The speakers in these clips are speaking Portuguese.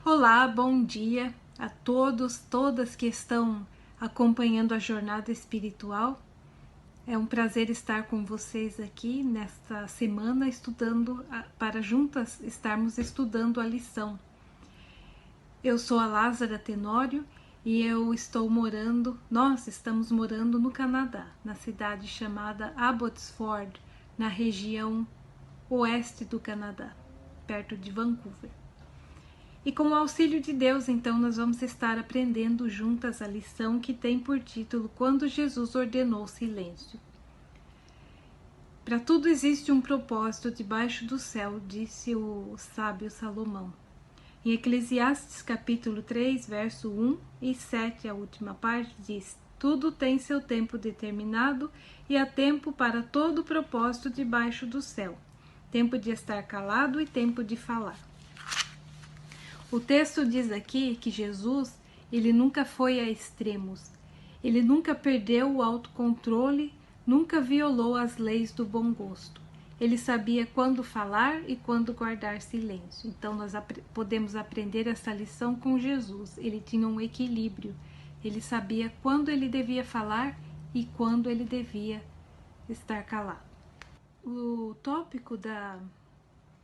Olá, bom dia a todos, todas que estão acompanhando a jornada espiritual. É um prazer estar com vocês aqui nesta semana estudando, para juntas estarmos estudando a lição. Eu sou a Lázara Tenório e nós estamos morando no Canadá, na cidade chamada Abbotsford, na região oeste do Canadá, perto de Vancouver. E com o auxílio de Deus, então, nós vamos estar aprendendo juntas a lição que tem por título Quando Jesus ordenou silêncio. Para tudo existe um propósito debaixo do céu, disse o sábio Salomão. Em Eclesiastes capítulo 3, verso 1 e 7, a última parte, diz: tudo tem seu tempo determinado e há tempo para todo propósito debaixo do céu. Tempo de estar calado e tempo de falar. O texto diz aqui que Jesus, ele nunca foi a extremos. Ele nunca perdeu o autocontrole, nunca violou as leis do bom gosto. Ele sabia quando falar e quando guardar silêncio. Então nós podemos aprender essa lição com Jesus. Ele tinha um equilíbrio. Ele sabia quando ele devia falar e quando ele devia estar calado. O tópico da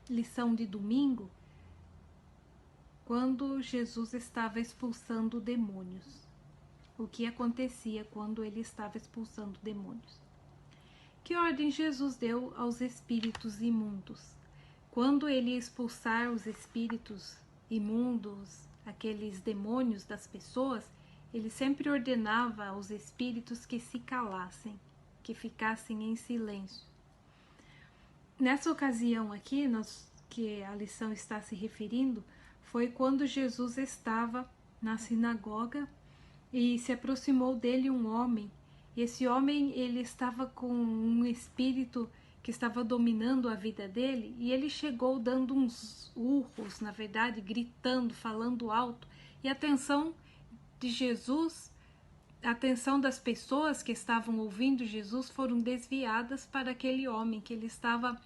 lição de domingo, quando Jesus estava expulsando demônios. O que acontecia quando ele estava expulsando demônios? Que ordem Jesus deu aos espíritos imundos? Quando ele ia expulsar os espíritos imundos, aqueles demônios das pessoas, ele sempre ordenava aos espíritos que se calassem, que ficassem em silêncio. Nessa ocasião aqui, que a lição está se referindo, foi quando Jesus estava na sinagoga e se aproximou dele um homem. E esse homem, ele estava com um espírito que estava dominando a vida dele, e ele chegou dando uns urros, na verdade, gritando, falando alto, e a atenção de Jesus, a atenção das pessoas que estavam ouvindo Jesus foram desviadas para aquele homem, que ele estava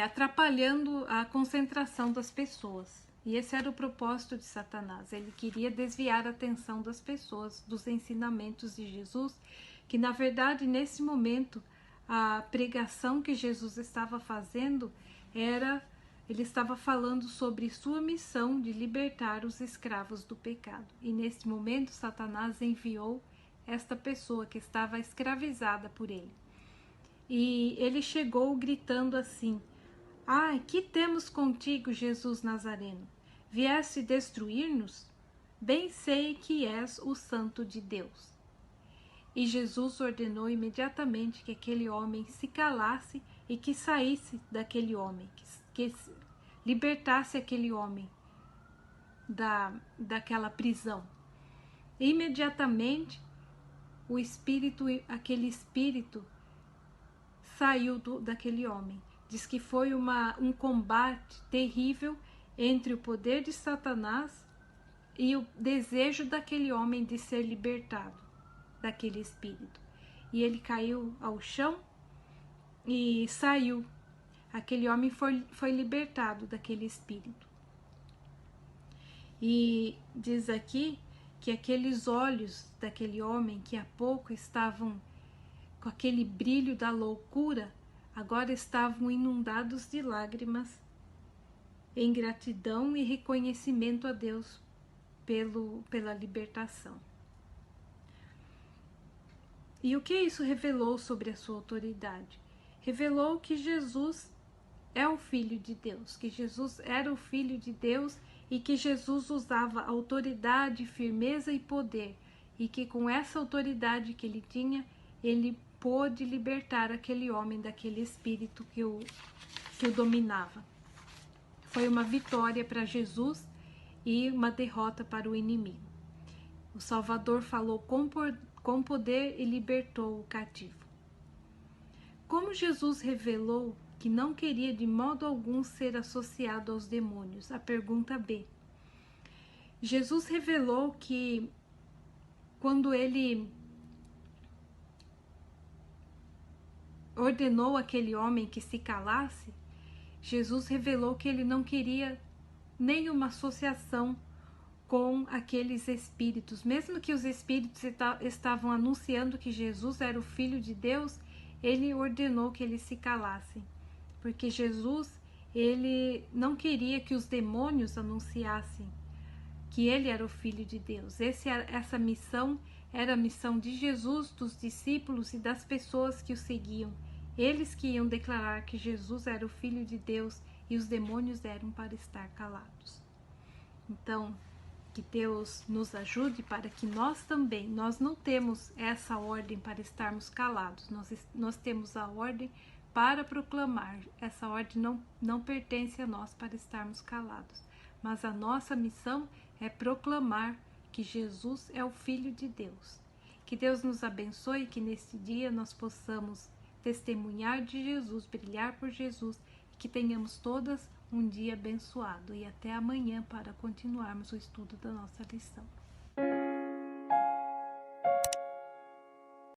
atrapalhando a concentração das pessoas. E esse era o propósito de Satanás. Ele queria desviar a atenção das pessoas dos ensinamentos de Jesus, que na verdade nesse momento a pregação que Jesus estava fazendo ele estava falando sobre sua missão de libertar os escravos do pecado. E nesse momento Satanás enviou esta pessoa que estava escravizada por ele. E ele chegou gritando assim: ai, que temos contigo, Jesus Nazareno? Vieste destruir-nos? Bem sei que és o Santo de Deus. E Jesus ordenou imediatamente que aquele homem se calasse e que saísse daquele homem, que libertasse aquele homem daquela prisão. E imediatamente aquele espírito saiu daquele homem. Diz que foi um combate terrível entre o poder de Satanás e o desejo daquele homem de ser libertado daquele espírito. E ele caiu ao chão e saiu. Aquele homem foi libertado daquele espírito. E diz aqui que aqueles olhos daquele homem que há pouco estavam com aquele brilho da loucura, agora estavam inundados de lágrimas, em gratidão e reconhecimento a Deus pela libertação. E o que isso revelou sobre a sua autoridade? Revelou que Jesus é o Filho de Deus, que Jesus era o Filho de Deus e que Jesus usava autoridade, firmeza e poder, e que com essa autoridade que ele tinha, ele pôde libertar aquele homem daquele espírito que o dominava. Foi uma vitória para Jesus e uma derrota para o inimigo. O Salvador falou com poder e libertou o cativo. Como Jesus revelou que não queria de modo algum ser associado aos demônios? A pergunta B. Jesus revelou que quando ele ordenou aquele homem que se calasse, Jesus revelou que ele não queria nenhuma associação com aqueles espíritos. Mesmo que os espíritos estavam anunciando que Jesus era o Filho de Deus, ele ordenou que eles se calassem, porque Jesus, ele não queria que os demônios anunciassem que ele era o Filho de Deus. Essa missão era a missão de Jesus, dos discípulos e das pessoas que o seguiam. Eles que iam declarar que Jesus era o Filho de Deus e os demônios eram para estar calados. Então, que Deus nos ajude para que nós também, nós não temos essa ordem para estarmos calados, nós temos a ordem para proclamar. Essa ordem não pertence a nós para estarmos calados, mas a nossa missão é proclamar que Jesus é o Filho de Deus. Que Deus nos abençoe e que neste dia nós possamos testemunhar de Jesus, brilhar por Jesus, e que tenhamos todas um dia abençoado. E até amanhã para continuarmos o estudo da nossa lição.